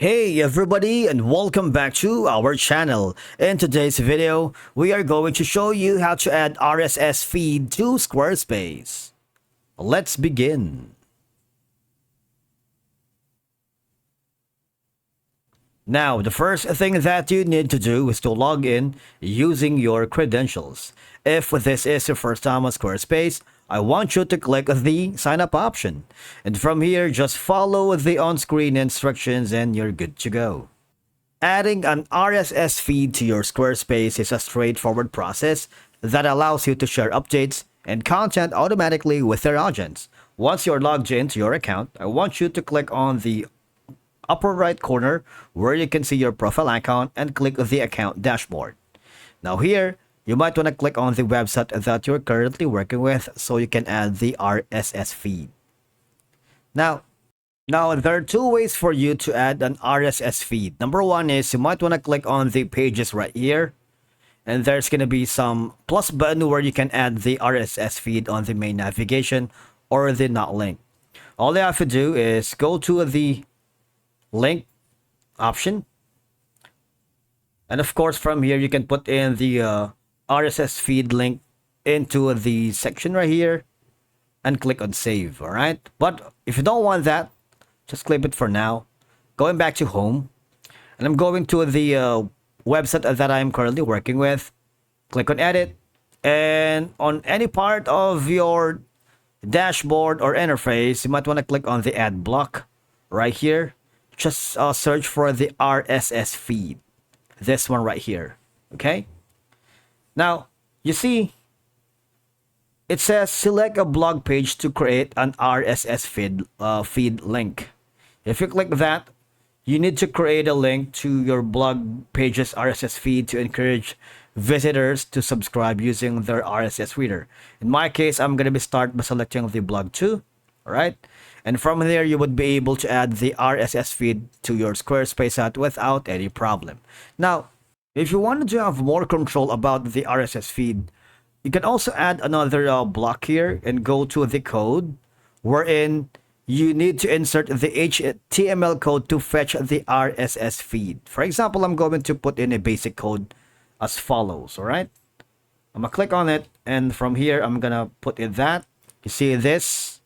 Hey everybody, and welcome back to our channel. In today's video, we are going to show you how to add RSS feed to Squarespace. Let's begin. Now, the first thing that you need to do is to log in using your credentials. If this is your first time on Squarespace, I want you to click the sign up option. And from here, just follow the on-screen instructions and you're good to go. Adding an RSS feed to your Squarespace is a straightforward process that allows you to share updates and content automatically with your audience. Once you're logged into your account, I want you to click on the upper right corner where you can see your profile icon and click the account dashboard. Now here, you might want to click on the website that you're currently working with so you can add the RSS feed. Now, there are two ways for you to add an RSS feed. Number one is you might want to click on the pages right here. And there's going to be some plus button where you can add the RSS feed on the main navigation or the not link. All you have to do is go to the link option. And of course, from here, you can put in the RSS feed link into the section right here and click on save. All right. But if you don't want that, just clip it for now. Going back to home, and I'm going to the website that I'm currently working with. Click on edit, and on any part of your dashboard or interface, you might want to click on the add block right here. Just search for the RSS feed. This one right here. Okay. Now, you see, it says select a blog page to create an RSS feed link. If you click that, you need to create a link to your blog page's RSS feed to encourage visitors to subscribe using their RSS reader. In my case, I'm going to start by selecting the blog 2. All right. And from there, you would be able to add the RSS feed to your Squarespace site without any problem. Now, if you wanted to have more control about the RSS feed, you can also add another block here and go to the code wherein you need to insert the HTML code to fetch the RSS feed. For example, I'm going to put in a basic code as follows. All right. I'm going to click on it. And from here, I'm going to put in that. You see this?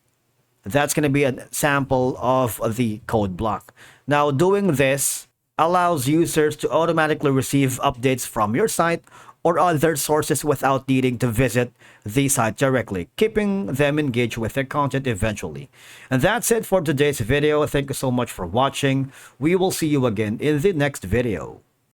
That's going to be a sample of the code block. Now, doing this allows users to automatically receive updates from your site or other sources without needing to visit the site directly, keeping them engaged with their content eventually. And that's it for today's video. Thank you so much for watching. We will see you again in the next video.